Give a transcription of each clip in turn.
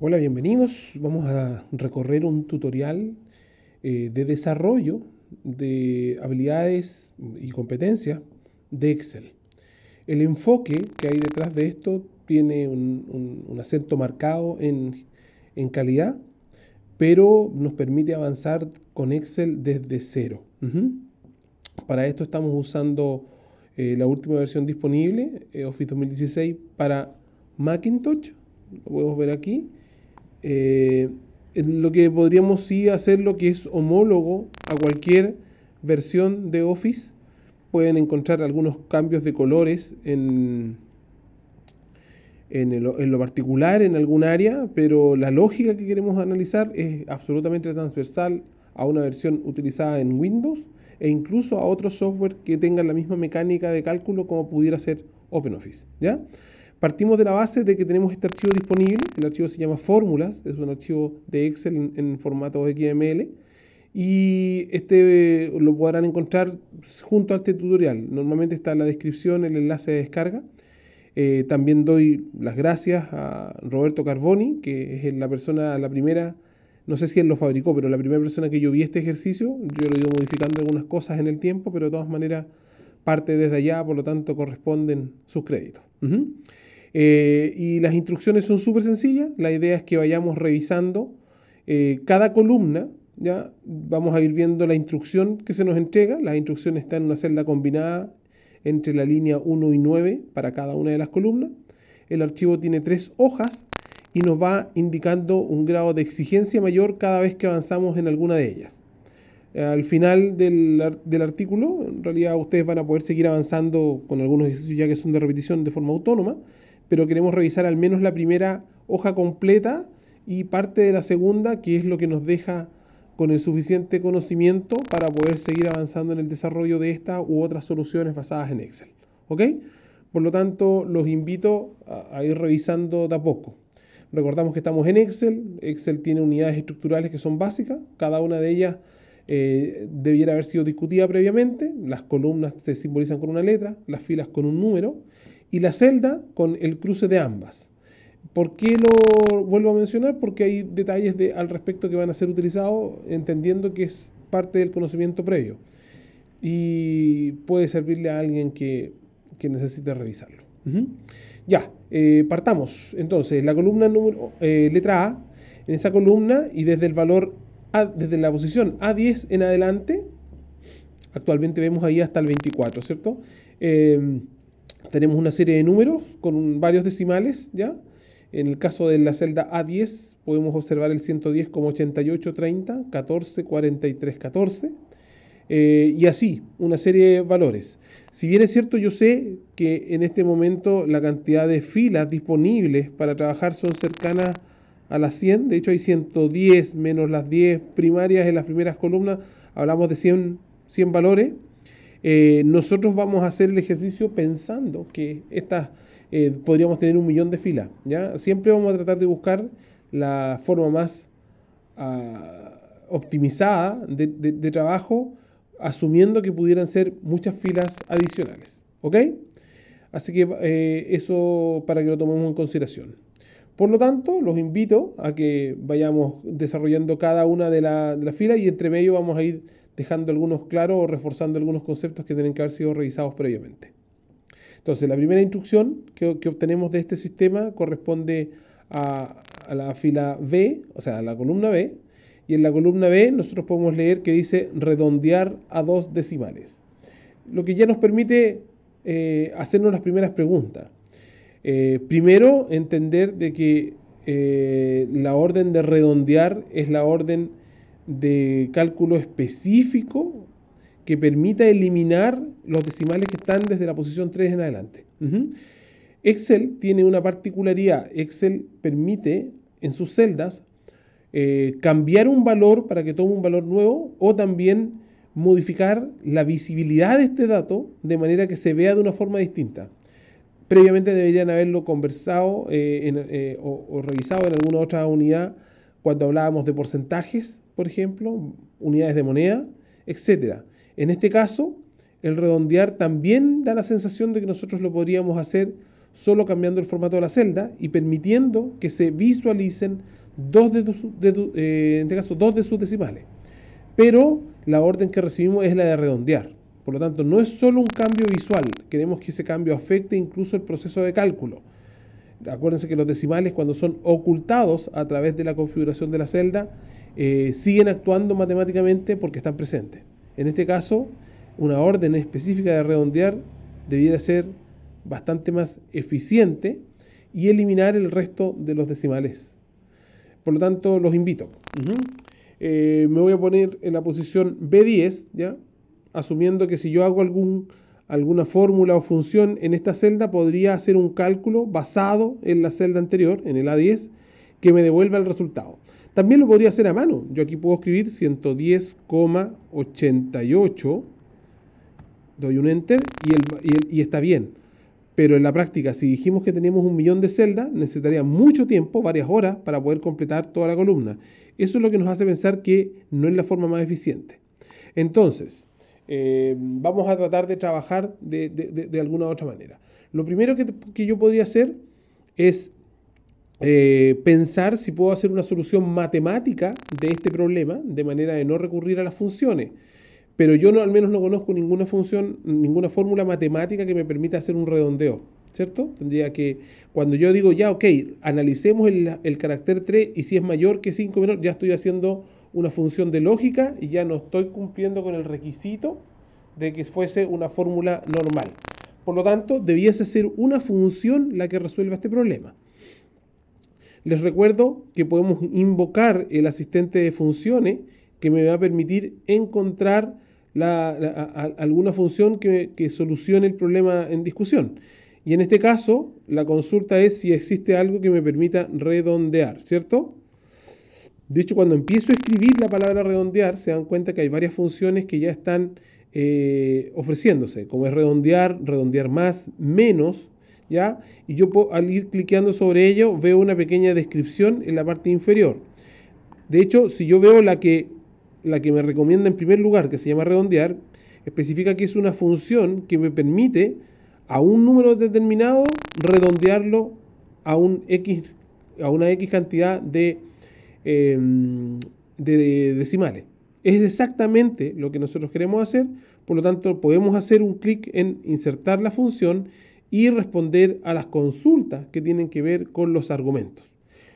Hola, bienvenidos. Vamos a recorrer un tutorial de desarrollo de habilidades y competencias de Excel. El enfoque que hay detrás de esto tiene un acento marcado en calidad, pero nos permite avanzar con Excel desde cero. Para esto estamos usando la última versión disponible, Office 2016 para Macintosh. Lo podemos ver aquí. eh, en lo que podríamos sí hacer lo que es homólogo a cualquier versión de Office. Pueden encontrar algunos cambios de colores en lo particular en algún área, pero la lógica que queremos analizar es absolutamente transversal a una versión utilizada en Windows e incluso a otros software que tengan la misma mecánica de cálculo como pudiera ser OpenOffice, ¿ya? Partimos de la base de que tenemos este archivo disponible. El archivo se llama fórmulas, es un archivo de Excel en formato XML, y este lo podrán encontrar junto a este tutorial. Normalmente está en la descripción el enlace de descarga. También doy las gracias a Roberto Carboni, que es la persona, la primera, no sé si él lo fabricó, pero la primera persona que yo vi este ejercicio. Yo lo he ido modificando algunas cosas en el tiempo, pero de todas maneras parte desde allá, por lo tanto corresponden sus créditos. Y las instrucciones son súper sencillas. La idea es que vayamos revisando cada columna. Ya vamos a ir viendo la instrucción que se nos entrega. La instrucción está en una celda combinada entre la línea 1 y 9 para cada una de las columnas. El archivo tiene 3 hojas y nos va indicando un grado de exigencia mayor cada vez que avanzamos en alguna de ellas. Al final del artículo, en realidad ustedes van a poder seguir avanzando con algunos ejercicios ya que son de repetición de forma autónoma, pero queremos revisar al menos la primera hoja completa y parte de la segunda, que es lo que nos deja con el suficiente conocimiento para poder seguir avanzando en el desarrollo de esta u otras soluciones basadas en Excel. ¿Ok? Por lo tanto, los invito a ir revisando de a poco. Recordamos que estamos en Excel. Excel tiene unidades estructurales que son básicas. Cada una de ellas debiera haber sido discutida previamente. Las columnas se simbolizan con una letra, las filas con un número y la celda con el cruce de ambas. ¿Por qué lo vuelvo a mencionar? Porque hay detalles al respecto que van a ser utilizados entendiendo que es parte del conocimiento previo y puede servirle a alguien que necesite revisarlo. Ya, partamos. Entonces, la columna número letra A, en esa columna y desde el valor A, desde la posición A10 en adelante, actualmente vemos ahí hasta el 24, ¿cierto? Tenemos una serie de números con varios decimales, ¿ya? En el caso de la celda A10 podemos observar el 110 como 88, 30, 14, 43, 14. Y así, una serie de valores. Si bien es cierto, yo sé que en este momento la cantidad de filas disponibles para trabajar son cercanas a las 100. De hecho hay 110 menos las 10 primarias en las primeras columnas. Hablamos de 100 valores. Nosotros vamos a hacer el ejercicio pensando que podríamos tener 1.000.000 de filas, ¿ya? Siempre vamos a tratar de buscar la forma más optimizada de trabajo, asumiendo que pudieran ser muchas filas adicionales. ¿Ok? Así que eso para que lo tomemos en consideración. Por lo tanto, los invito a que vayamos desarrollando cada una de las filas y entre medio vamos a ir dejando algunos claros o reforzando algunos conceptos que tienen que haber sido revisados previamente. Entonces, la primera instrucción que obtenemos de este sistema corresponde a la fila B, o sea, a la columna B, y en la columna B nosotros podemos leer que dice redondear a 2 decimales, lo que ya nos permite hacernos las primeras preguntas. Primero, entender de que la orden de redondear es la orden de cálculo específico que permita eliminar los decimales que están desde la posición 3 en adelante. Excel tiene una particularidad. Excel permite en sus celdas cambiar un valor para que tome un valor nuevo o también modificar la visibilidad de este dato de manera que se vea de una forma distinta. Previamente deberían haberlo conversado o revisado en alguna otra unidad cuando hablábamos de porcentajes, por ejemplo, unidades de moneda, etc. En este caso, el redondear también da la sensación de que nosotros lo podríamos hacer solo cambiando el formato de la celda y permitiendo que se visualicen dos en este caso, dos de sus decimales. Pero la orden que recibimos es la de redondear. Por lo tanto, no es solo un cambio visual, queremos que ese cambio afecte incluso el proceso de cálculo. Acuérdense que los decimales, cuando son ocultados a través de la configuración de la celda, siguen actuando matemáticamente porque están presentes. En este caso, una orden específica de redondear debiera ser bastante más eficiente y eliminar el resto de los decimales. Por lo tanto, los invito. Me voy a poner en la posición B10, ¿ya? Asumiendo que si yo hago alguna fórmula o función en esta celda, podría hacer un cálculo basado en la celda anterior, en el A10, que me devuelva el resultado. También lo podría hacer a mano. Yo aquí puedo escribir 110,88, doy un enter y está bien. Pero en la práctica, si dijimos que tenemos 1.000.000 de celdas, necesitaría mucho tiempo, varias horas, para poder completar toda la columna. Eso es lo que nos hace pensar que no es la forma más eficiente. Entonces, vamos a tratar de trabajar de alguna otra manera. Lo primero que yo podría hacer es pensar si puedo hacer una solución matemática de este problema, de manera de no recurrir a las funciones. Pero yo al menos no conozco ninguna función, ninguna fórmula matemática que me permita hacer un redondeo, ¿cierto? Tendría que, cuando yo digo ya, ok, analicemos el carácter 3 y si es mayor que 5 menor, ya estoy haciendo una función de lógica y ya no estoy cumpliendo con el requisito de que fuese una fórmula normal. Por lo tanto, debiese ser una función la que resuelva este problema. Les recuerdo que podemos invocar el asistente de funciones que me va a permitir encontrar alguna función que solucione el problema en discusión. Y en este caso, la consulta es si existe algo que me permita redondear, ¿cierto? De hecho, cuando empiezo a escribir la palabra redondear, se dan cuenta que hay varias funciones que ya están ofreciéndose, como es redondear, redondear más, menos, ¿ya? Y yo al ir cliqueando sobre ello, veo una pequeña descripción en la parte inferior. De hecho, si yo veo la que me recomienda en primer lugar, que se llama redondear, especifica que es una función que me permite a un número determinado redondearlo a una X cantidad de decimales. Es exactamente lo que nosotros queremos hacer, por lo tanto podemos hacer un clic en insertar la función y responder a las consultas que tienen que ver con los argumentos.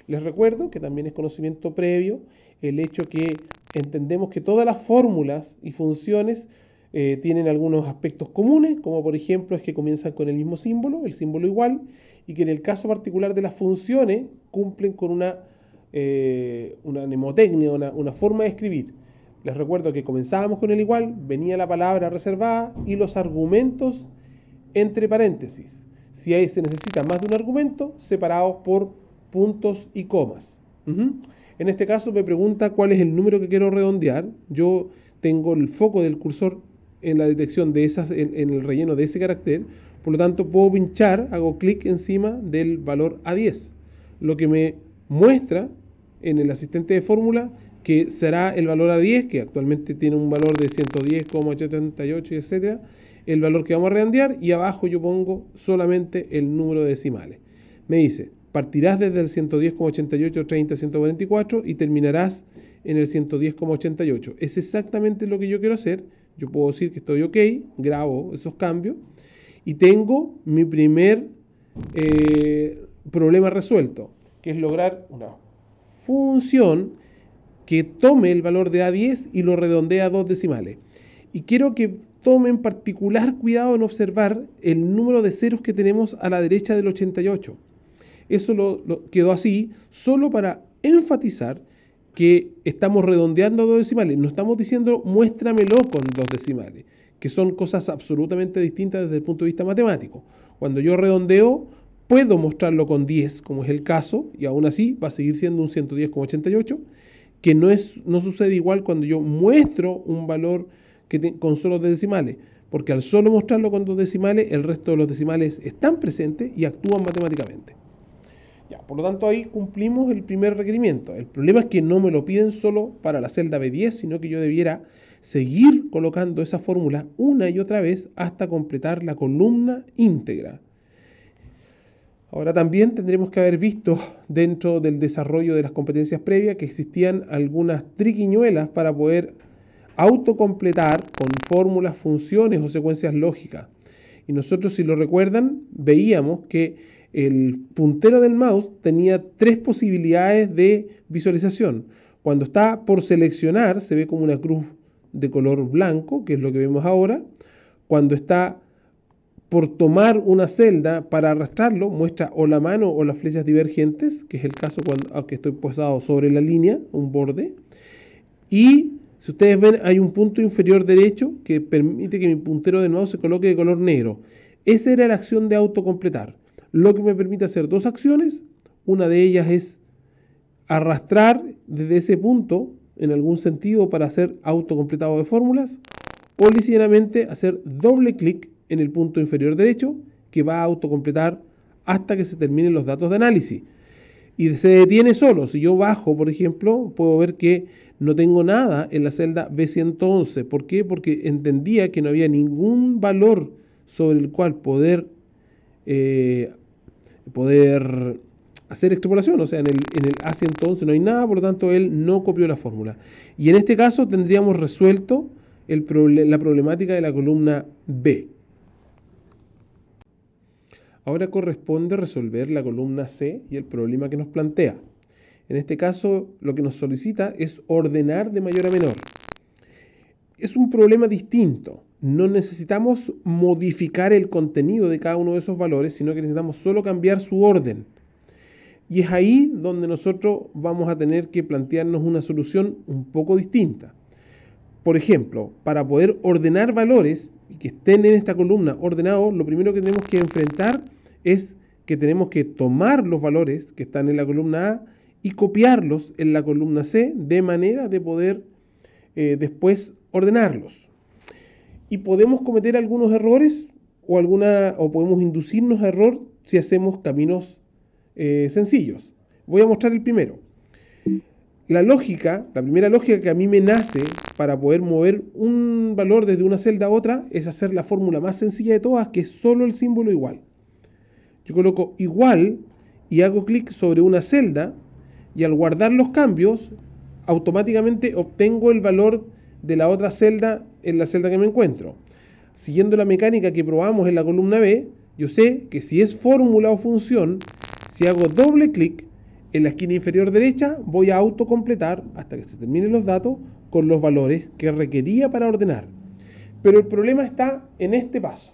Les recuerdo que también es conocimiento previo el hecho que entendemos que todas las fórmulas y funciones tienen algunos aspectos comunes, como por ejemplo es que comienzan con el mismo símbolo, el símbolo igual, y que en el caso particular de las funciones cumplen con una mnemotecnia, una forma de escribir. Les recuerdo que comenzábamos con el igual, venía la palabra reservada y los argumentos entre paréntesis. Si ahí se necesita más de un argumento, separados por puntos y comas. En este caso me pregunta cuál es el número que quiero redondear. Yo tengo el foco del cursor en la detección de esas, en el relleno de ese carácter. Por lo tanto, puedo pinchar, hago clic encima del valor A10, lo que me muestra en el asistente de fórmula que será el valor A10, que actualmente tiene un valor de 110,88, etc. El valor que vamos a redondear, y abajo yo pongo solamente el número de decimales. Me dice, partirás desde el 110,88, 30, 144 y terminarás en el 110,88. Es exactamente lo que yo quiero hacer. Yo puedo decir que estoy ok, grabo esos cambios y tengo mi primer problema resuelto, que es lograr una función que tome el valor de A10 y lo redondea a 2 decimales. Y quiero que tomen particular cuidado en observar el número de ceros que tenemos a la derecha del 88. Eso lo quedó así solo para enfatizar que estamos redondeando a 2 decimales. No estamos diciendo muéstramelo con 2 decimales, que son cosas absolutamente distintas desde el punto de vista matemático. Cuando yo redondeo, puedo mostrarlo con 10, como es el caso, y aún así va a seguir siendo un 110,88, que no sucede igual cuando yo muestro un valor con solo 2 decimales, porque al solo mostrarlo con 2 decimales, el resto de los decimales están presentes y actúan matemáticamente. Ya, por lo tanto, ahí cumplimos el primer requerimiento. El problema es que no me lo piden solo para la celda B10, sino que yo debiera seguir colocando esa fórmula una y otra vez hasta completar la columna íntegra. Ahora también tendremos que haber visto dentro del desarrollo de las competencias previas que existían algunas triquiñuelas para poder autocompletar con fórmulas, funciones o secuencias lógicas. Y nosotros, si lo recuerdan, veíamos que el puntero del mouse tenía tres posibilidades de visualización. Cuando está por seleccionar, se ve como una cruz de color blanco, que es lo que vemos ahora. Cuando está por tomar una celda para arrastrarlo, muestra o la mano o las flechas divergentes, que es el caso cuando estoy posado sobre la línea, un borde. Y si ustedes ven, hay un punto inferior derecho que permite que mi puntero del mouse se coloque de color negro. Esa era la acción de autocompletar, lo que me permite hacer dos acciones. Una de ellas es arrastrar desde ese punto en algún sentido para hacer autocompletado de fórmulas, o ligeramente hacer doble clic en el punto inferior derecho que va a autocompletar hasta que se terminen los datos de análisis. Y se detiene solo. Si yo bajo, por ejemplo, puedo ver que no tengo nada en la celda B111. ¿Por qué? Porque entendía que no había ningún valor sobre el cual poder hacer extrapolación. O sea, en el A111 no hay nada, por lo tanto él no copió la fórmula. Y en este caso tendríamos resuelto la problemática de la columna B. Ahora corresponde resolver la columna C y el problema que nos plantea. En este caso, lo que nos solicita es ordenar de mayor a menor. Es un problema distinto. No necesitamos modificar el contenido de cada uno de esos valores, sino que necesitamos solo cambiar su orden. Y es ahí donde nosotros vamos a tener que plantearnos una solución un poco distinta. Por ejemplo, para poder ordenar valores y que estén en esta columna ordenados, lo primero que tenemos que enfrentar es que tenemos que tomar los valores que están en la columna A y copiarlos en la columna C de manera de poder después ordenarlos. Y podemos cometer algunos errores o podemos inducirnos a error si hacemos caminos sencillos. Voy a mostrar el primero. La primera lógica que a mí me nace para poder mover un valor desde una celda a otra es hacer la fórmula más sencilla de todas, que es solo el símbolo igual. Yo coloco igual y hago clic sobre una celda y al guardar los cambios, automáticamente obtengo el valor de la otra celda en la celda que me encuentro. Siguiendo la mecánica que probamos en la columna B, yo sé que si es fórmula o función, si hago doble clic en la esquina inferior derecha, voy a autocompletar hasta que se terminen los datos con los valores que requería para ordenar. Pero el problema está en este paso.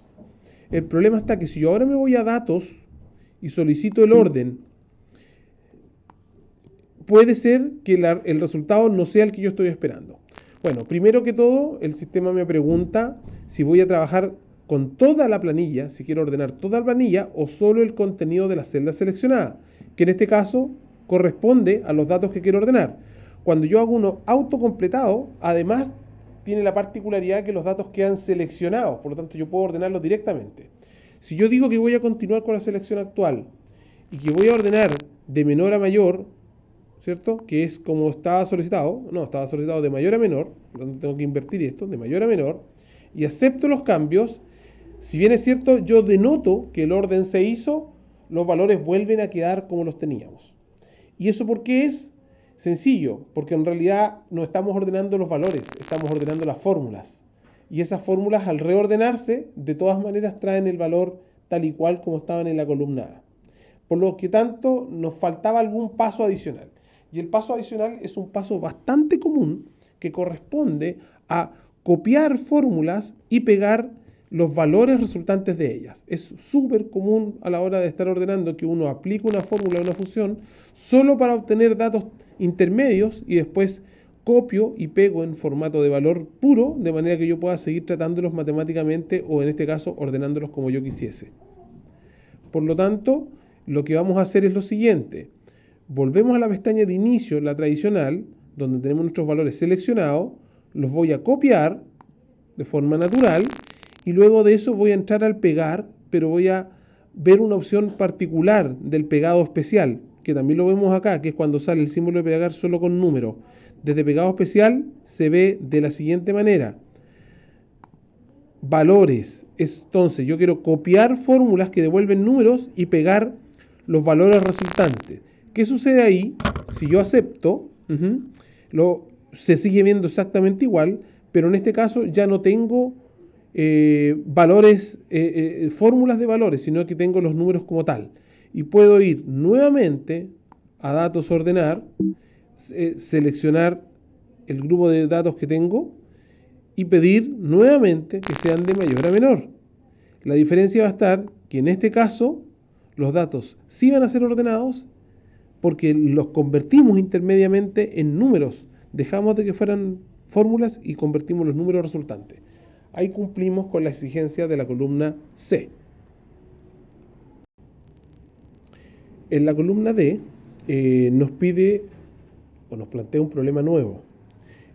El problema está que si yo ahora me voy a datos y solicito el orden, puede ser que el resultado no sea el que yo estoy esperando. Bueno, primero que todo, el sistema me pregunta si voy a trabajar con toda la planilla, si quiero ordenar toda la planilla o solo el contenido de la celda seleccionada, que en este caso corresponde a los datos que quiero ordenar. Cuando yo hago uno autocompletado, además tiene la particularidad que los datos quedan seleccionados, por lo tanto yo puedo ordenarlos directamente. Si yo digo que voy a continuar con la selección actual y que voy a ordenar de menor a mayor, ¿cierto? Que es como estaba solicitado, no, estaba solicitado de mayor a menor, por lo tanto tengo que invertir esto, de mayor a menor, y acepto los cambios. Si bien es cierto, yo denoto que el orden se hizo, los valores vuelven a quedar como los teníamos. ¿Y eso por qué es? Sencillo, porque en realidad no estamos ordenando los valores, estamos ordenando las fórmulas. Y esas fórmulas, al reordenarse, de todas maneras traen el valor tal y cual como estaban en la columna A. Por lo que tanto, nos faltaba algún paso adicional. Y el paso adicional es un paso bastante común que corresponde a copiar fórmulas y pegar los valores resultantes de ellas. Es súper común a la hora de estar ordenando que uno aplique una fórmula o una función solo para obtener datos intermedios y después copio y pego en formato de valor puro de manera que yo pueda seguir tratándolos matemáticamente o en este caso ordenándolos como yo quisiese. Por lo tanto, lo que vamos a hacer es lo siguiente. Volvemos a la pestaña de inicio, la tradicional, donde tenemos nuestros valores seleccionados, los voy a copiar de forma natural y luego de eso voy a entrar al pegar, pero voy a ver una opción particular del pegado especial, que también lo vemos acá, que es cuando sale el símbolo de pegar solo con número. Desde pegado especial se ve de la siguiente manera. Valores. Entonces yo quiero copiar fórmulas que devuelven números y pegar los valores resultantes. ¿Qué sucede ahí? Si yo acepto, se sigue viendo exactamente igual, pero en este caso ya no tengo fórmulas de valores, sino que tengo los números como tal. Y puedo ir nuevamente a datos, ordenar, seleccionar el grupo de datos que tengo y pedir nuevamente que sean de mayor a menor. La diferencia va a estar que en este caso los datos sí van a ser ordenados porque los convertimos intermediamente en números. Dejamos de que fueran fórmulas y convertimos los números resultantes. Ahí cumplimos con la exigencia de la columna C. En la columna D nos pide o nos plantea un problema nuevo.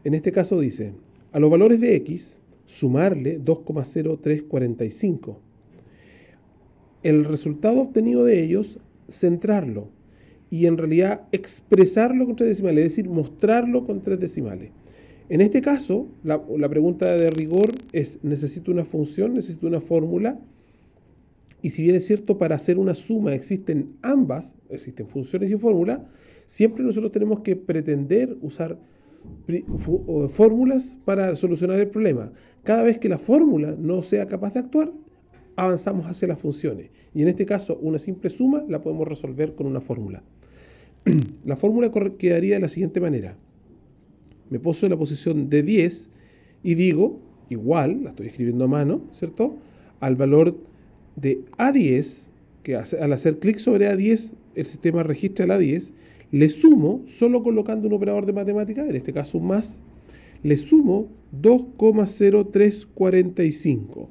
En este caso dice, a los valores de X sumarle 2,0345. El resultado obtenido de ellos, centrarlo y en realidad expresarlo con tres decimales, es decir, mostrarlo con tres decimales. En este caso, la pregunta de rigor es, ¿necesito una función? ¿Necesito una fórmula? Y si bien es cierto, para hacer una suma existen ambas, existen funciones y fórmulas, siempre nosotros tenemos que pretender usar fórmulas para solucionar el problema. Cada vez que la fórmula no sea capaz de actuar, avanzamos hacia las funciones. Y en este caso, una simple suma la podemos resolver con una fórmula. La fórmula quedaría de la siguiente manera. Me poso en la posición de 10 y digo, igual, la estoy escribiendo a mano, ¿cierto? Al valor de A10, que al hacer clic sobre A10, el sistema registra el A10, le sumo, solo colocando un operador de matemática, en este caso un más, le sumo 2,0345.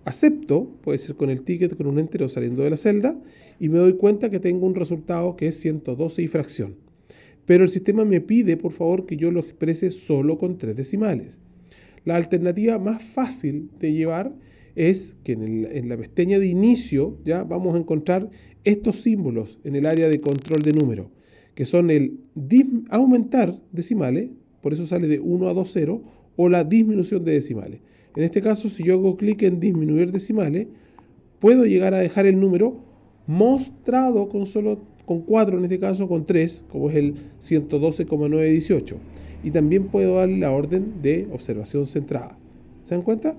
Acepto, puede ser con el ticket, con un entero saliendo de la celda, y me doy cuenta que tengo un resultado que es 112 y fracción. Pero el sistema me pide, por favor, que yo lo exprese solo con tres decimales. La alternativa más fácil de llevar es que en la pestaña de inicio ya vamos a encontrar estos símbolos en el área de control de número, que son el aumentar decimales, por eso sale de 1 a 2, 0, o la disminución de decimales. En este caso, si yo hago clic en disminuir decimales, puedo llegar a dejar el número mostrado con 4, en este caso con 3, como es el 112,918. Y también puedo darle la orden de observación centrada. ¿Se dan cuenta?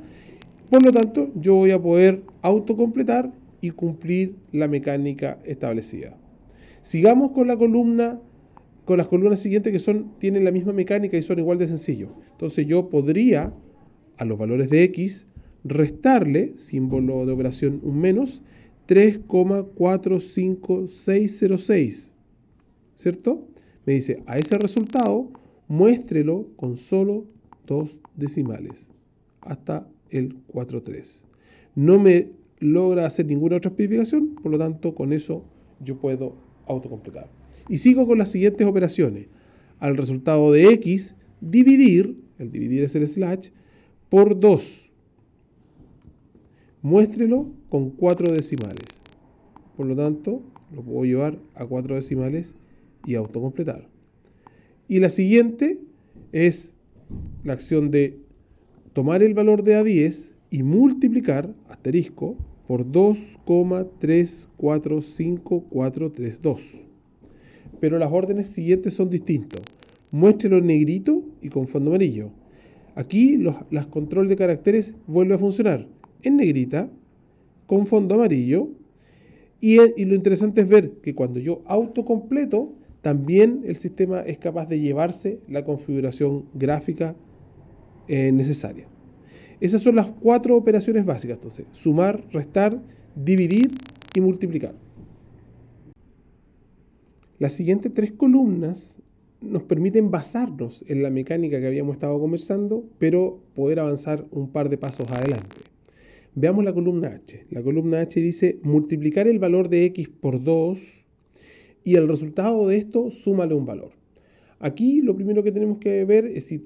Por lo tanto, yo voy a poder autocompletar y cumplir la mecánica establecida. Sigamos con las columnas siguientes que tienen la misma mecánica y son igual de sencillos. Entonces yo podría, a los valores de X, restarle, símbolo de operación un menos, 3,45606, ¿cierto? Me dice, a ese resultado, muéstrelo con solo dos decimales, hasta el 4,3. No me logra hacer ninguna otra especificación, por lo tanto, con eso yo puedo autocompletar. Y sigo con las siguientes operaciones. Al resultado de X, dividir, el dividir es el slash, por 2. Muéstrelo con 4 decimales. Por lo tanto, lo puedo llevar a 4 decimales y autocompletar. Y la siguiente es la acción de tomar el valor de A10 y multiplicar, asterisco, por 2,345432. Pero las órdenes siguientes son distintas. Muéstrelo en negrito y con fondo amarillo. Aquí las control de caracteres vuelve a funcionar en negrita, con fondo amarillo, y lo interesante es ver que cuando yo autocompleto, también el sistema es capaz de llevarse la configuración gráfica necesaria. Esas son las 4 operaciones básicas, entonces, sumar, restar, dividir y multiplicar. Las siguientes 3 columnas nos permiten basarnos en la mecánica que habíamos estado conversando, pero poder avanzar un par de pasos adelante. Veamos la columna H. La columna H dice multiplicar el valor de X por 2 y el resultado de esto súmale un valor. Aquí lo primero que tenemos que ver es si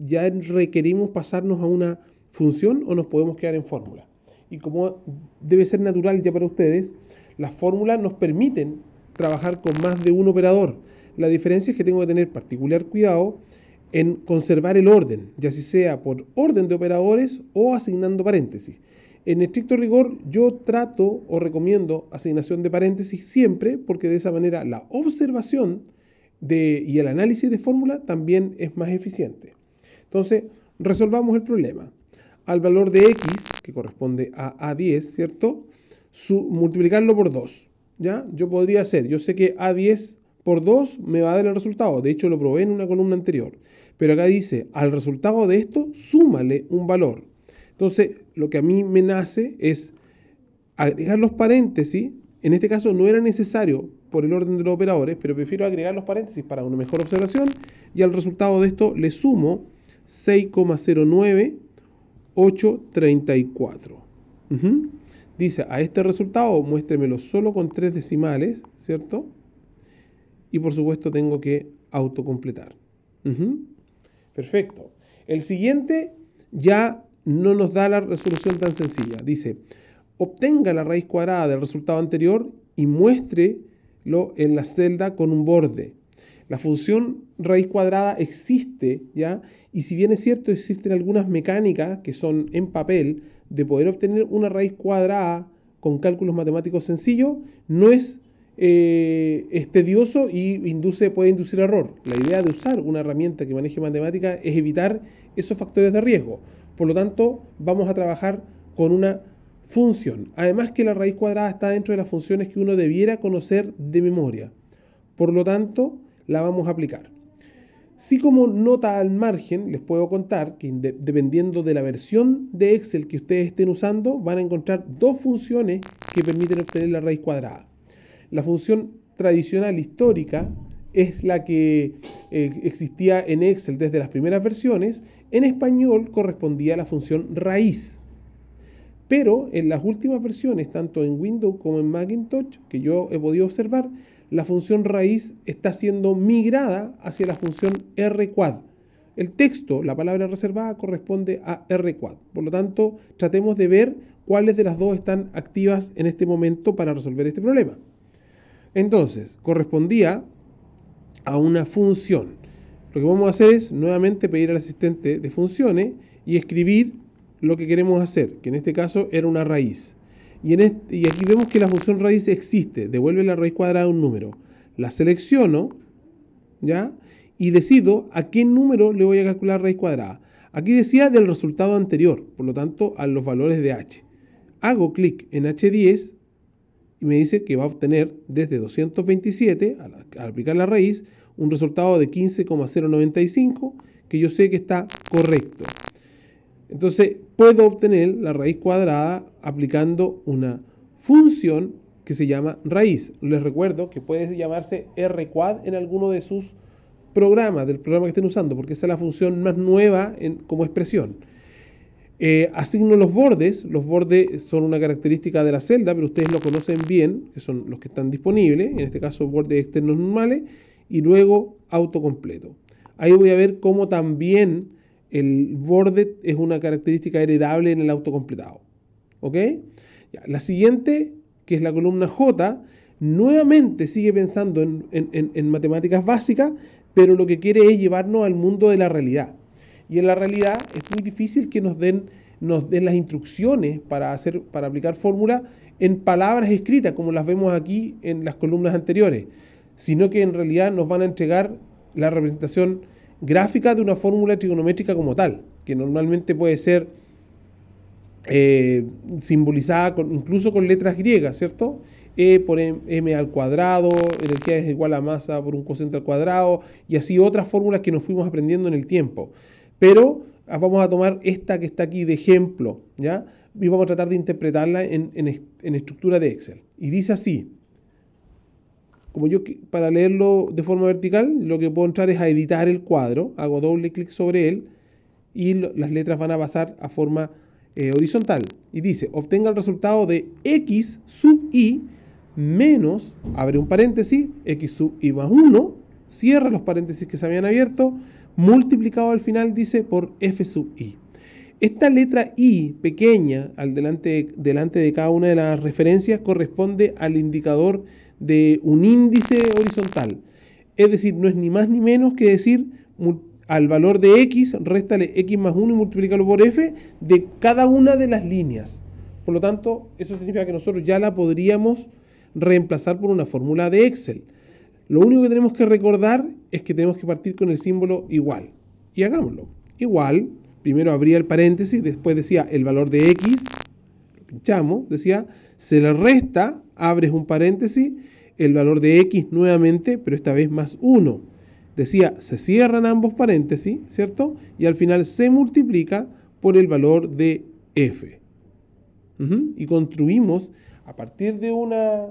ya requerimos pasarnos a una función o nos podemos quedar en fórmula. Y como debe ser natural ya para ustedes, las fórmulas nos permiten trabajar con más de un operador. La diferencia es que tengo que tener particular cuidado en conservar el orden, ya sea por orden de operadores o asignando paréntesis. En estricto rigor, yo trato o recomiendo asignación de paréntesis siempre, porque de esa manera la observación y el análisis de fórmula también es más eficiente. Entonces, resolvamos el problema. Al valor de x, que corresponde a A10, ¿cierto? Multiplicarlo por 2. ¿Ya? Yo sé que A10 por 2 me va a dar el resultado. De hecho, lo probé en una columna anterior. Pero acá dice, al resultado de esto, súmale un valor. Entonces, lo que a mí me nace es agregar los paréntesis. En este caso no era necesario por el orden de los operadores, pero prefiero agregar los paréntesis para una mejor observación. Y al resultado de esto le sumo 6,09834. Dice, a este resultado muéstremelo solo con 3 decimales, ¿cierto? Y por supuesto tengo que autocompletar. Perfecto. El siguiente ya no nos da la resolución tan sencilla. Dice, obtenga la raíz cuadrada del resultado anterior y muéstrelo en la celda con un borde. La función raíz cuadrada existe, ¿ya? Y si bien es cierto, existen algunas mecánicas que son en papel de poder obtener una raíz cuadrada con cálculos matemáticos sencillos, no es tedioso y puede inducir error. La idea de usar una herramienta que maneje matemática es evitar esos factores de riesgo. Por lo tanto, vamos a trabajar con una función. Además que la raíz cuadrada está dentro de las funciones que uno debiera conocer de memoria. Por lo tanto, la vamos a aplicar. Sí, como nota al margen, les puedo contar que dependiendo de la versión de Excel que ustedes estén usando, van a encontrar dos funciones que permiten obtener la raíz cuadrada. La función tradicional histórica es la que existía en Excel desde las primeras versiones. En español correspondía a la función raíz. Pero en las últimas versiones, tanto en Windows como en Macintosh, que yo he podido observar, la función raíz está siendo migrada hacia la función rquad. El texto, la palabra reservada, corresponde a rquad. Por lo tanto, tratemos de ver cuáles de las dos están activas en este momento para resolver este problema. Entonces, correspondía a una función. Lo que vamos a hacer es nuevamente pedir al asistente de funciones y escribir lo que queremos hacer, que en este caso era una raíz. Y aquí vemos que la función raíz existe, devuelve la raíz cuadrada de un número. La selecciono, ¿ya? Y decido a qué número le voy a calcular raíz cuadrada. Aquí decía del resultado anterior, por lo tanto a los valores de h. Hago clic en H10 y me dice que va a obtener desde 227, al aplicar la raíz, un resultado de 15,095, que yo sé que está correcto. Entonces, puedo obtener la raíz cuadrada aplicando una función que se llama raíz. Les recuerdo que puede llamarse rquad en alguno de sus programas, del programa que estén usando, porque esa es la función más nueva como expresión. Asigno los bordes. Los bordes son una característica de la celda, pero ustedes lo conocen bien, que son los que están disponibles, en este caso bordes externos normales, y luego autocompleto. Ahí voy a ver cómo también el borde es una característica heredable en el autocompletado. ¿Ok? Ya, la siguiente, que es la columna J, nuevamente sigue pensando en matemáticas básicas, pero lo que quiere es llevarnos al mundo de la realidad. Y en la realidad es muy difícil que nos den las instrucciones para aplicar fórmulas en palabras escritas, como las vemos aquí en las columnas anteriores, sino que en realidad nos van a entregar la representación gráfica de una fórmula trigonométrica como tal, que normalmente puede ser simbolizada incluso con letras griegas, ¿cierto? E por m al cuadrado, energía es igual a masa por un cociente al cuadrado, y así otras fórmulas que nos fuimos aprendiendo en el tiempo. Pero vamos a tomar esta que está aquí de ejemplo, ¿ya? Y vamos a tratar de interpretarla en estructura de Excel. Y dice así. Como yo, para leerlo de forma vertical, lo que puedo entrar es a editar el cuadro, hago doble clic sobre él y las letras van a pasar a forma horizontal. Y dice, obtenga el resultado de x sub i menos, abre un paréntesis, x sub i más 1, cierra los paréntesis que se habían abierto, multiplicado al final, dice, por f sub i. Esta letra i pequeña delante de cada una de las referencias corresponde al indicador de un índice horizontal. Es decir, no es ni más ni menos que decir al valor de x, réstale x más 1 y multiplícalo por f de cada una de las líneas. Por lo tanto, eso significa que nosotros ya la podríamos reemplazar por una fórmula de Excel. Lo único que tenemos que recordar es que tenemos que partir con el símbolo igual. Y hagámoslo. Igual, primero abría el paréntesis, después decía el valor de X, lo pinchamos, decía, se le resta, abres un paréntesis, el valor de X nuevamente, pero esta vez más 1. Decía, se cierran ambos paréntesis, ¿cierto? Y al final se multiplica por el valor de F. Y construimos, a partir de una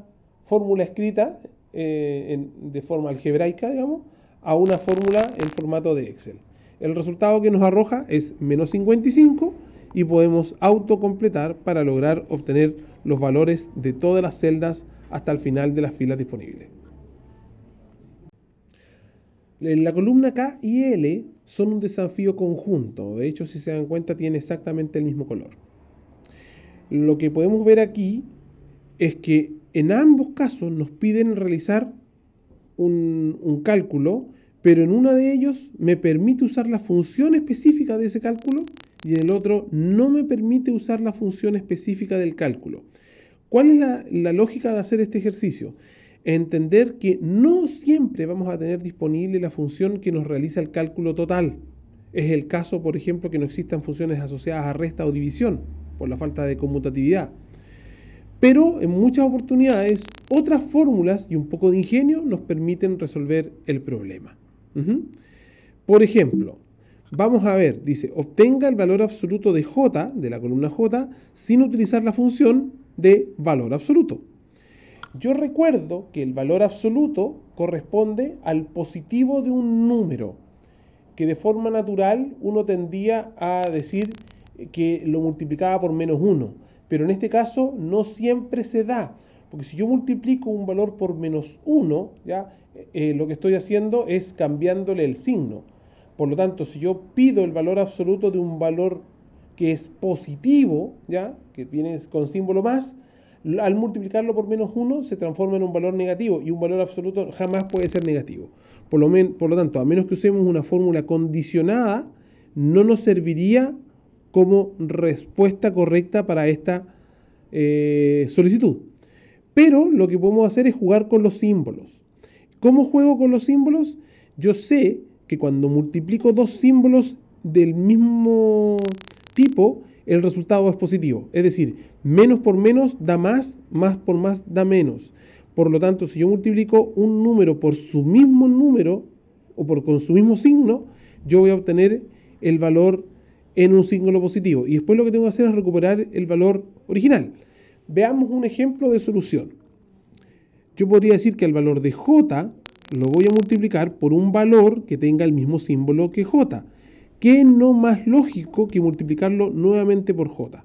fórmula escrita de forma algebraica, digamos, a una fórmula en formato de Excel. El resultado que nos arroja es menos 55 y podemos autocompletar para lograr obtener los valores de todas las celdas hasta el final de las filas disponibles. La columna K y L son un desafío conjunto. De hecho, si se dan cuenta, tiene exactamente el mismo color. Lo que podemos ver aquí es que en ambos casos nos piden realizar un cálculo, pero en uno de ellos me permite usar la función específica de ese cálculo y en el otro no me permite usar la función específica del cálculo. ¿Cuál es la lógica de hacer este ejercicio? Entender que no siempre vamos a tener disponible la función que nos realiza el cálculo total. Es el caso, por ejemplo, que no existan funciones asociadas a resta o división por la falta de conmutatividad. Pero en muchas oportunidades, otras fórmulas y un poco de ingenio nos permiten resolver el problema. Por ejemplo, vamos a ver, dice, obtenga el valor absoluto de J, de la columna J, sin utilizar la función de valor absoluto. Yo recuerdo que el valor absoluto corresponde al positivo de un número, que de forma natural uno tendía a decir que lo multiplicaba por menos 1, pero en este caso no siempre se da, porque si yo multiplico un valor por menos 1, ¿ya? Lo que estoy haciendo es cambiándole el signo. Por lo tanto, si yo pido el valor absoluto de un valor que es positivo, ¿ya? Que viene con símbolo más, al multiplicarlo por menos 1 se transforma en un valor negativo y un valor absoluto jamás puede ser negativo. Por lo tanto, a menos que usemos una fórmula condicionada, no nos serviría como respuesta correcta para esta solicitud. Pero lo que podemos hacer es jugar con los símbolos. ¿Cómo juego con los símbolos? Yo sé que cuando multiplico dos símbolos del mismo tipo, el resultado es positivo. Es decir, menos por menos da más, más por más da menos. Por lo tanto, si yo multiplico un número por su mismo número o con su mismo signo, yo voy a obtener el valor en un signo positivo. Y después lo que tengo que hacer es recuperar el valor original. Veamos un ejemplo de solución. Yo podría decir que el valor de J lo voy a multiplicar por un valor que tenga el mismo símbolo que J. ¿Qué no más lógico que multiplicarlo nuevamente por J?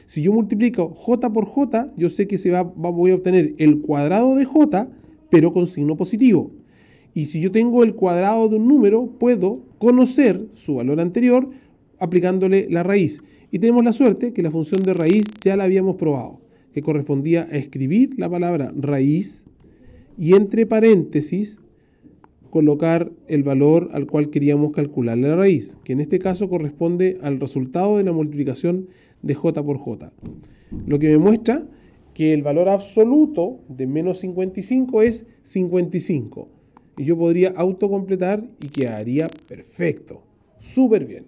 Si yo multiplico J por J, yo sé que voy a obtener el cuadrado de J, pero con signo positivo. Y si yo tengo el cuadrado de un número, puedo conocer su valor anterior aplicándole la raíz. Y tenemos la suerte que la función de raíz ya la habíamos probado, que correspondía a escribir la palabra raíz y entre paréntesis colocar el valor al cual queríamos calcular la raíz, que en este caso corresponde al resultado de la multiplicación de J por J. Lo que me muestra que el valor absoluto de menos 55 es 55. Y yo podría autocompletar y quedaría perfecto. Súper bien.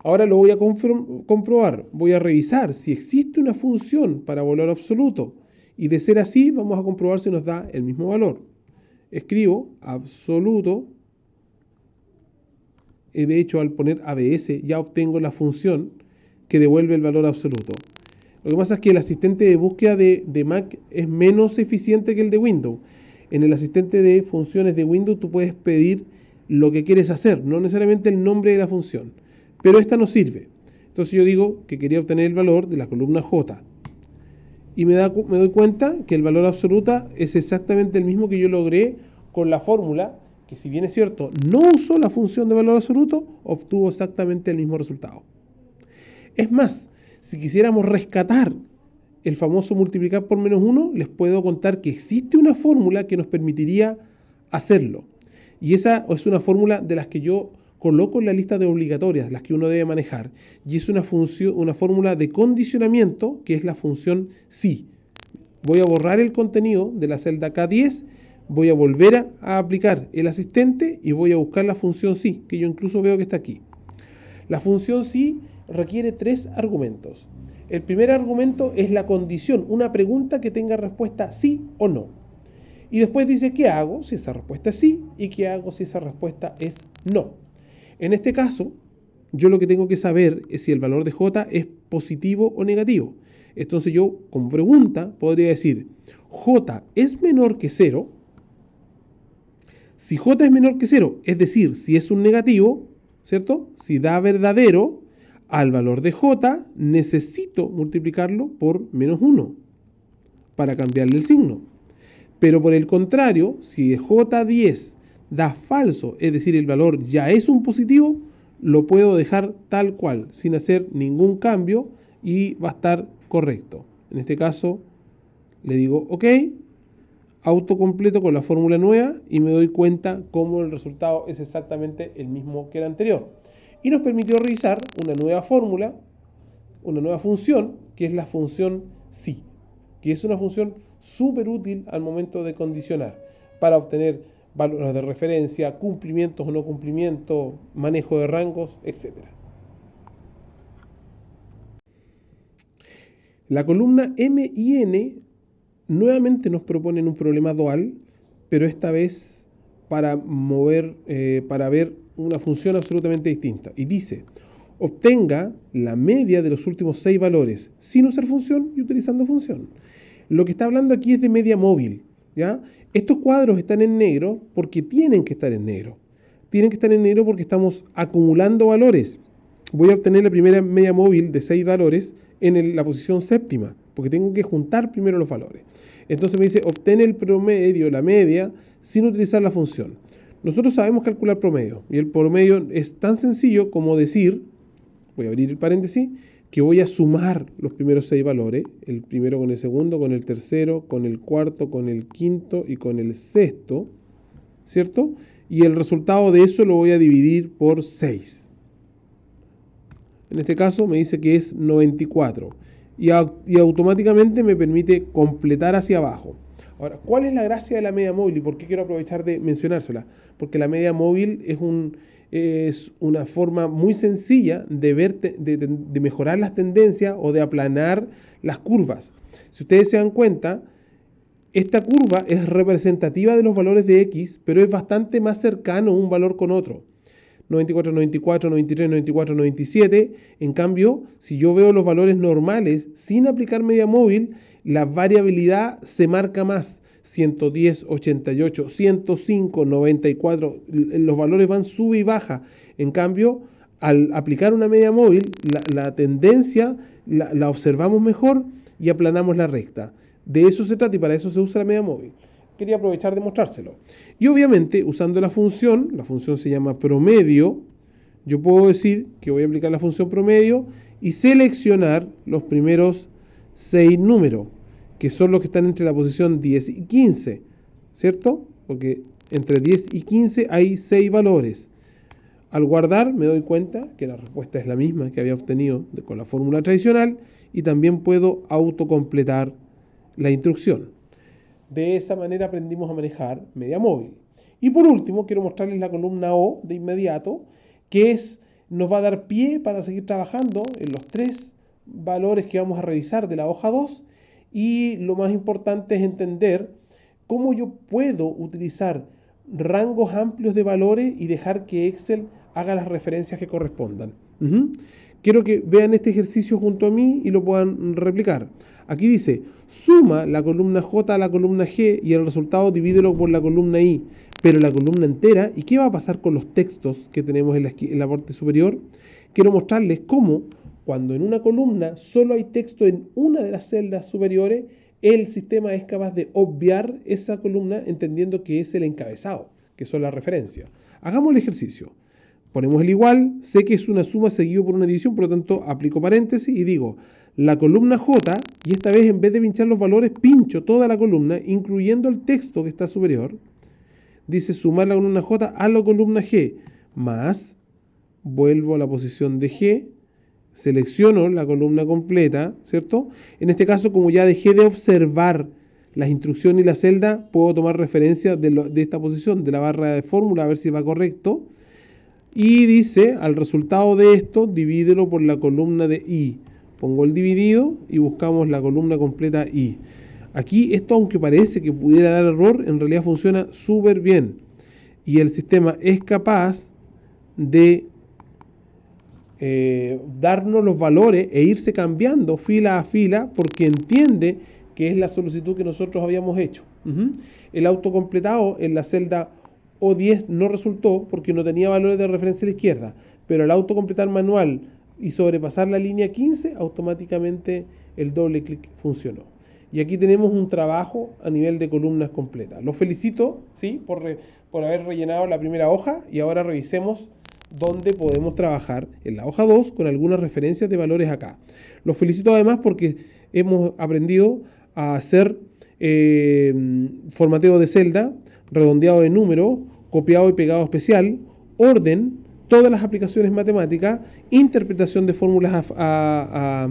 Ahora lo voy a comprobar. Voy a revisar si existe una función para valor absoluto. Y de ser así, vamos a comprobar si nos da el mismo valor. Escribo absoluto. Y de hecho, al poner ABS, ya obtengo la función que devuelve el valor absoluto. Lo que pasa es que el asistente de búsqueda de Mac es menos eficiente que el de Windows. En el asistente de funciones de Windows tú puedes pedir lo que quieres hacer, no necesariamente el nombre de la función. Pero esta no sirve. Entonces yo digo que quería obtener el valor de la columna J. Y me doy cuenta que el valor absoluto es exactamente el mismo que yo logré con la fórmula, que si bien es cierto, no usó la función de valor absoluto, obtuvo exactamente el mismo resultado. Es más, si quisiéramos rescatar el famoso multiplicar por menos 1, les puedo contar que existe una fórmula que nos permitiría hacerlo. Y esa es una fórmula de las que yo coloco en la lista de obligatorias, las que uno debe manejar, y es una fórmula de condicionamiento que es la función si. Voy a borrar el contenido de la celda K10, voy a volver a aplicar el asistente y voy a buscar la función si, que yo incluso veo que está aquí. La función si requiere 3 argumentos. El primer argumento es la condición, una pregunta que tenga respuesta sí o no. Y después dice qué hago si esa respuesta es sí y qué hago si esa respuesta es no. En este caso, yo lo que tengo que saber es si el valor de j es positivo o negativo. Entonces yo, como pregunta, podría decir, j es menor que 0. Si j es menor que 0, es decir, si es un negativo, ¿cierto? Si da verdadero, al valor de j necesito multiplicarlo por menos 1 para cambiarle el signo. Pero por el contrario, si j10 da falso, es decir, el valor ya es un positivo, lo puedo dejar tal cual, sin hacer ningún cambio y va a estar correcto. En este caso, le digo OK, autocompleto con la fórmula nueva y me doy cuenta cómo el resultado es exactamente el mismo que el anterior. Y nos permitió revisar una nueva fórmula, una nueva función, que es la función si, que es una función súper útil al momento de condicionar para obtener valores de referencia, cumplimientos o no cumplimientos, manejo de rangos, etc. La columna M y N nuevamente nos proponen un problema dual, pero esta vez para ver una función absolutamente distinta. Y dice, obtenga la media de los últimos 6 valores sin usar función y utilizando función. Lo que está hablando aquí es de media móvil, ¿ya? Estos cuadros están en negro porque tienen que estar en negro. Tienen que estar en negro porque estamos acumulando valores. Voy a obtener la primera media móvil de 6 valores en la posición séptima, porque tengo que juntar primero los valores. Entonces me dice, obtén el promedio, la media, sin utilizar la función. Nosotros sabemos calcular promedio, y el promedio es tan sencillo como decir, voy a abrir el paréntesis, que voy a sumar los primeros 6 valores, el primero con el segundo, con el tercero, con el cuarto, con el quinto y con el sexto, ¿cierto? Y el resultado de eso lo voy a dividir por 6. En este caso me dice que es 94 y automáticamente me permite completar hacia abajo. Ahora, ¿cuál es la gracia de la media móvil y por qué quiero aprovechar de mencionársela? Porque la media móvil es una forma muy sencilla de mejorar las tendencias o de aplanar las curvas. Si ustedes se dan cuenta, esta curva es representativa de los valores de X, pero es bastante más cercano un valor con otro. 94, 94, 93, 94, 97. En cambio, si yo veo los valores normales sin aplicar media móvil, la variabilidad se marca más. 110, 88, 105, 94. Los valores van sube y baja. En cambio, al aplicar una media móvil, la tendencia la observamos mejor y aplanamos la recta. De eso se trata y para eso se usa la media móvil. Quería aprovechar de mostrárselo. Y obviamente, usando la función se llama promedio, yo puedo decir que voy a aplicar la función promedio y seleccionar los primeros 6 números, que son los que están entre la posición 10 y 15, ¿cierto? Porque entre 10 y 15 hay 6 valores. Al guardar me doy cuenta que la respuesta es la misma que había obtenido con la fórmula tradicional y también puedo autocompletar la instrucción. De esa manera aprendimos a manejar media móvil. Y por último, quiero mostrarles la columna O de inmediato, que nos va a dar pie para seguir trabajando en los 3 valores que vamos a revisar de la hoja 2. Y lo más importante es entender cómo yo puedo utilizar rangos amplios de valores y dejar que Excel haga las referencias que correspondan. Quiero que vean este ejercicio junto a mí y lo puedan replicar. Aquí dice, suma la columna J a la columna G y el resultado divídelo por la columna I, pero la columna entera. ¿Y qué va a pasar con los textos que tenemos en la parte superior? Quiero mostrarles cómo, cuando en una columna solo hay texto en una de las celdas superiores, el sistema es capaz de obviar esa columna entendiendo que es el encabezado, que son las referencias. Hagamos el ejercicio. Ponemos el igual, sé que es una suma seguido por una división, por lo tanto aplico paréntesis y digo la columna J, y esta vez en vez de pinchar los valores, pincho toda la columna, incluyendo el texto que está superior. Dice sumar la columna J a la columna G, más vuelvo a la posición de G, selecciono la columna completa, ¿cierto? En este caso, como ya dejé de observar las instrucciones y la celda, puedo tomar referencia de esta posición, de la barra de fórmula, a ver si va correcto. Y dice, al resultado de esto, divídelo por la columna de I. Pongo el dividido y buscamos la columna completa I. Aquí esto, aunque parece que pudiera dar error, en realidad funciona súper bien. Y el sistema es capaz de darnos los valores e irse cambiando fila a fila porque entiende que es la solicitud que nosotros habíamos hecho. El autocompletado en la celda O10 no resultó porque no tenía valores de referencia a la izquierda, pero al autocompletar manual y sobrepasar la línea 15, automáticamente el doble clic funcionó. Y aquí tenemos un trabajo a nivel de columnas completas. Los felicito, ¿sí?, por haber rellenado la primera hoja, y ahora revisemos dónde podemos trabajar en la hoja 2 con algunas referencias de valores acá. Los felicito además porque hemos aprendido a hacer formateo de celda, redondeado de número, copiado y pegado especial, orden, todas las aplicaciones matemáticas, interpretación de fórmulas a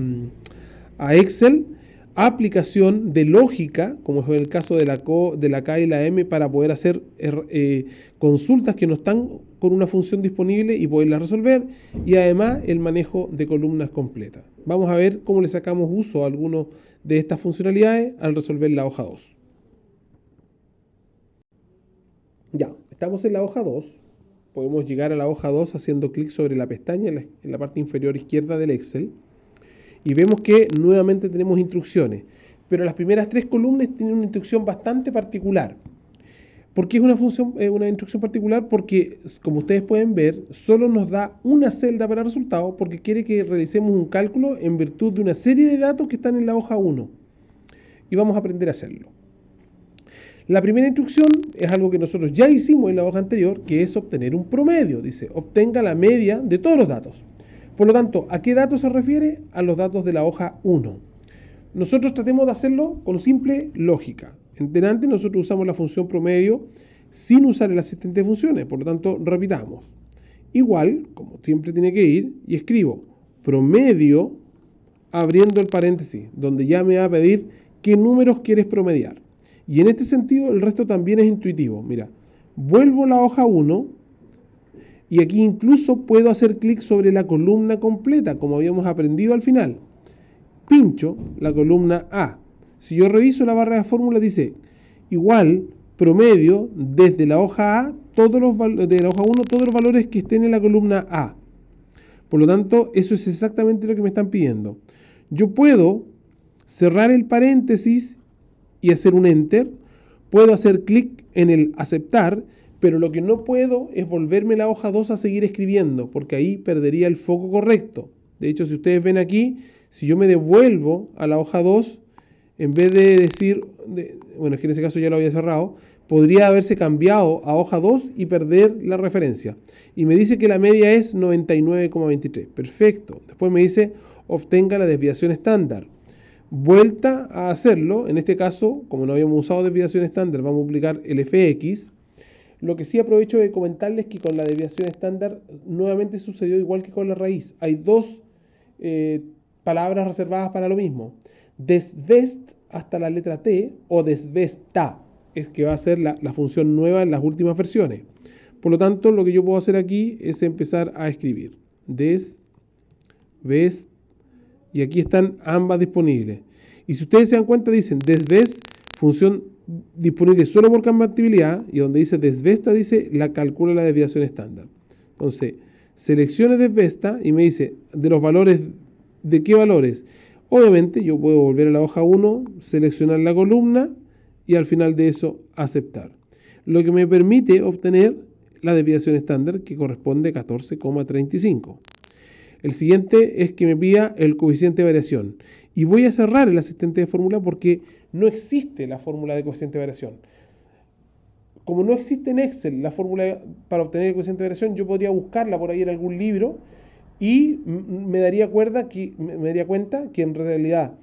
Excel, aplicación de lógica, como es el caso de la K y la M, para poder hacer consultas que no están con una función disponible y poderlas resolver, y además el manejo de columnas completas. Vamos a ver cómo le sacamos uso a algunas de estas funcionalidades al resolver la hoja 2. Ya, estamos en la hoja 2. Podemos llegar a la hoja 2 haciendo clic sobre la pestaña en la parte inferior izquierda del Excel. Y vemos que nuevamente tenemos instrucciones. Pero las primeras 3 columnas tienen una instrucción bastante particular. ¿Por qué es una instrucción particular? Porque, como ustedes pueden ver, solo nos da una celda para resultado porque quiere que realicemos un cálculo en virtud de una serie de datos que están en la hoja 1. Y vamos a aprender a hacerlo. La primera instrucción es algo que nosotros ya hicimos en la hoja anterior, que es obtener un promedio. Dice, obtenga la media de todos los datos. Por lo tanto, ¿a qué datos se refiere? A los datos de la hoja 1. Nosotros tratemos de hacerlo con simple lógica. En delante nosotros usamos la función promedio sin usar el asistente de funciones. Por lo tanto, repitamos. Igual, como siempre tiene que ir, y escribo promedio abriendo el paréntesis, donde ya me va a pedir qué números quieres promediar. Y en este sentido, el resto también es intuitivo. Mira, vuelvo a la hoja 1 y aquí incluso puedo hacer clic sobre la columna completa, como habíamos aprendido al final. Pincho la columna A. Si yo reviso la barra de fórmula, dice igual promedio desde la hoja A, de la hoja 1, todos los valores que estén en la columna A. Por lo tanto, eso es exactamente lo que me están pidiendo. Yo puedo cerrar el paréntesis y hacer un enter. Puedo hacer clic en el aceptar, pero lo que no puedo es volverme la hoja 2 a seguir escribiendo, porque ahí perdería el foco correcto. De hecho, si ustedes ven aquí, si yo me devuelvo a la hoja 2, en vez de decir, bueno, es que en ese caso ya lo había cerrado, podría haberse cambiado a hoja 2 y perder la referencia. Y me dice que la media es 99,23. Perfecto. Después me dice, obtenga la desviación estándar. Vuelta a hacerlo. En este caso, como no habíamos usado desviación estándar, vamos a aplicar el fx. Lo que sí aprovecho de comentarles que con la desviación estándar nuevamente sucedió igual que con la raíz. Hay dos palabras reservadas para lo mismo. Desvest hasta la letra T o desvesta es que va a ser la función nueva en las últimas versiones. Por lo tanto, lo que yo puedo hacer aquí es empezar a escribir desvest, y aquí están ambas disponibles. Y si ustedes se dan cuenta, dicen desvest, función disponible solo por compatibilidad, y donde dice desvesta, dice la calcula la desviación estándar. Entonces, seleccione desvesta y me dice de los valores, ¿de qué valores? Obviamente yo puedo volver a la hoja 1, seleccionar la columna y al final de eso aceptar. Lo que me permite obtener la desviación estándar, que corresponde a 14,35. El siguiente es que me pida el coeficiente de variación. Y voy a cerrar el asistente de fórmula porque no existe la fórmula de coeficiente de variación. Como no existe en Excel la fórmula para obtener el coeficiente de variación, yo podría buscarla por ahí en algún libro y me daría cuenta que en realidad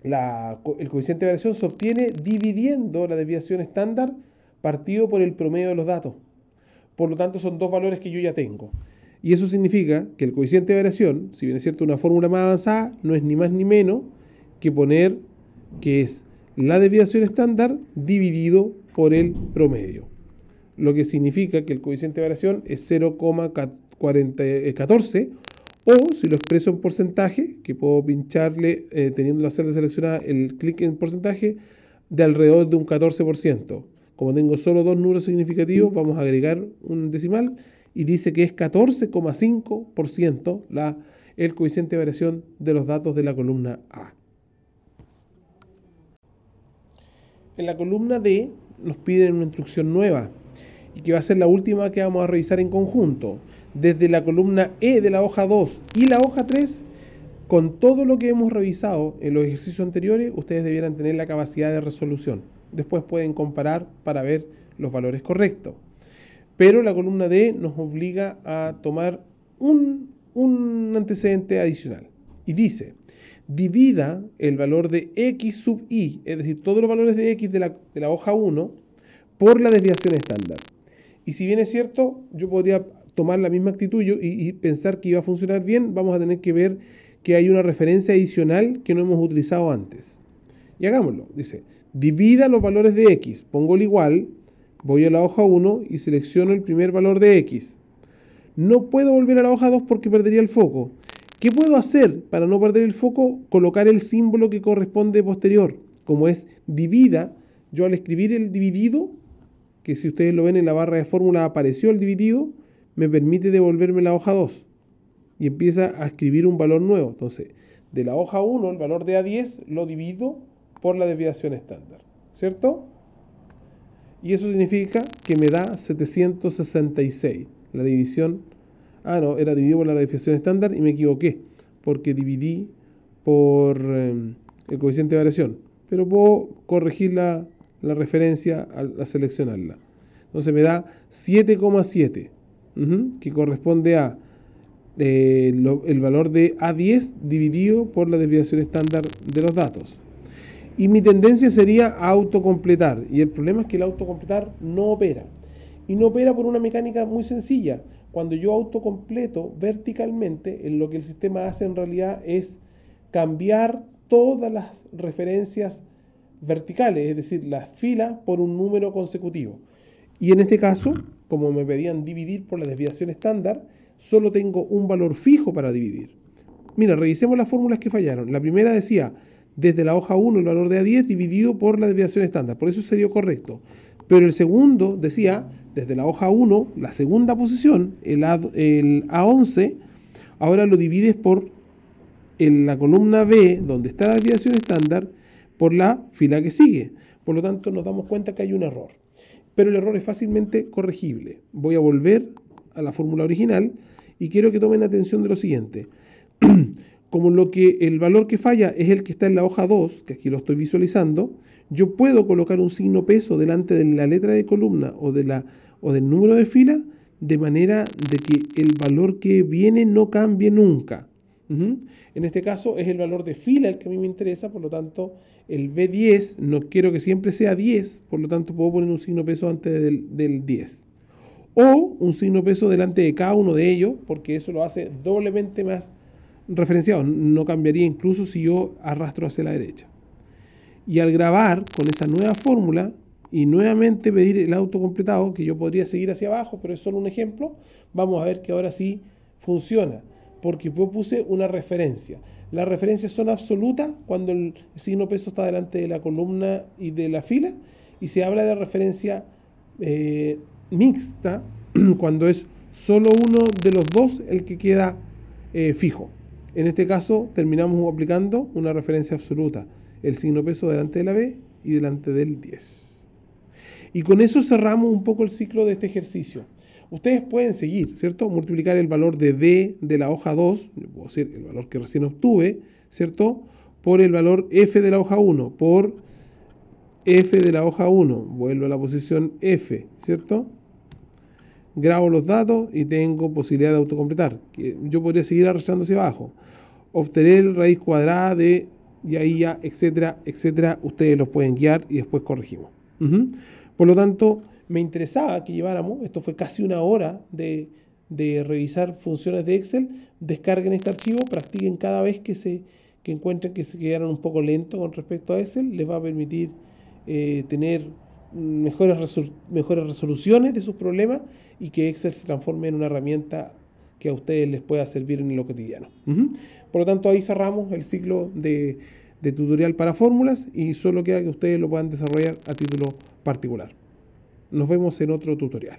el coeficiente de variación se obtiene dividiendo la desviación estándar partido por el promedio de los datos. Por lo tanto, son dos valores que yo ya tengo. Y eso significa que el coeficiente de variación, si bien es cierto una fórmula más avanzada, no es ni más ni menos que poner que es la desviación estándar dividido por el promedio. Lo que significa que el coeficiente de variación es 0,14, o si lo expreso en porcentaje, que puedo pincharle teniendo la celda seleccionada el clic en porcentaje, de alrededor de un 14%. Como tengo solo dos números significativos, vamos a agregar un decimal y dice que es 14,5% el coeficiente de variación de los datos de la columna A. En la columna D nos piden una instrucción nueva y que va a ser la última que vamos a revisar en conjunto. Desde la columna E de la hoja 2 y la hoja 3, con todo lo que hemos revisado en los ejercicios anteriores, ustedes debieran tener la capacidad de resolución. Después pueden comparar para ver los valores correctos. Pero la columna D nos obliga a tomar un antecedente adicional. Y dice, divida el valor de x sub i, es decir, todos los valores de x de la hoja 1, por la desviación estándar. Y si bien es cierto, yo podría tomar la misma actitud y pensar que iba a funcionar bien, vamos a tener que ver que hay una referencia adicional que no hemos utilizado antes. Y hagámoslo. Dice, divida los valores de x. Pongo el igual, voy a la hoja 1 y selecciono el primer valor de x. No puedo volver a la hoja 2 porque perdería el foco. ¿Qué puedo hacer para no perder el foco? Colocar el símbolo que corresponde posterior. Como es divida, yo al escribir el dividido, que si ustedes lo ven en la barra de fórmula apareció el dividido, me permite devolverme la hoja 2 y empieza a escribir un valor nuevo. Entonces, de la hoja 1, el valor de A10 lo divido por la desviación estándar, ¿cierto? Y eso significa que me da 766. La división, no, era dividido por la desviación estándar y me equivoqué, porque dividí por el coeficiente de variación. Pero puedo corregir la referencia al seleccionarla. Entonces me da 7,7, que corresponde a el valor de A10 dividido por la desviación estándar de los datos. Y mi tendencia sería a autocompletar. Y el problema es que el autocompletar no opera. Y no opera por una mecánica muy sencilla. Cuando yo autocompleto verticalmente, lo que el sistema hace en realidad es cambiar todas las referencias verticales, es decir, las filas por un número consecutivo. Y en este caso, como me pedían dividir por la desviación estándar, solo tengo un valor fijo para dividir. Mira, revisemos las fórmulas que fallaron. La primera decía, desde la hoja 1 el valor de A10 dividido por la desviación estándar. Por eso se dio correcto. Pero el segundo decía, desde la hoja 1, la segunda posición, el A11, ahora lo divides por la columna B, donde está la desviación estándar, por la fila que sigue. Por lo tanto, nos damos cuenta que hay un error. Pero el error es fácilmente corregible. Voy a volver a la fórmula original y quiero que tomen atención de lo siguiente. Como el valor que falla es el que está en la hoja 2, que aquí lo estoy visualizando, yo puedo colocar un signo peso delante de la letra de columna o del número de fila, de manera de que el valor que viene no cambie nunca. En este caso es el valor de fila el que a mí me interesa, por lo tanto el B10 no quiero que siempre sea 10, por lo tanto puedo poner un signo peso antes del 10. O un signo peso delante de cada uno de ellos, porque eso lo hace doblemente más referenciado. No cambiaría incluso si yo arrastro hacia la derecha. Y al grabar con esa nueva fórmula y nuevamente pedir el autocompletado, que yo podría seguir hacia abajo, pero es solo un ejemplo, vamos a ver que ahora sí funciona, porque yo puse una referencia. Las referencias son absolutas cuando el signo peso está delante de la columna y de la fila, y se habla de referencia mixta cuando es solo uno de los dos el que queda fijo. En este caso terminamos aplicando una referencia absoluta, el signo peso delante de la B y delante del 10. Y con eso cerramos un poco el ciclo de este ejercicio. Ustedes pueden seguir, ¿cierto? Multiplicar el valor de D de la hoja 2, puedo decir el valor que recién obtuve, ¿cierto? Por el valor F de la hoja 1, por F de la hoja 1, vuelvo a la posición F, ¿cierto? Grabo los datos y tengo posibilidad de autocompletar. Yo podría seguir arrastrando hacia abajo. Obtener raíz cuadrada de, y ahí ya, etcétera, etcétera. Ustedes los pueden guiar y después corregimos. Por lo tanto, me interesaba que lleváramos, esto fue casi una hora de de revisar funciones de Excel, descarguen este archivo, practiquen cada vez que encuentren que se quedaron un poco lentos con respecto a Excel. Les va a permitir tener mejores resoluciones de sus problemas y que Excel se transforme en una herramienta que a ustedes les pueda servir en lo cotidiano. Por lo tanto, ahí cerramos el ciclo de tutorial para fórmulas y solo queda que ustedes lo puedan desarrollar a título particular. Nos vemos en otro tutorial.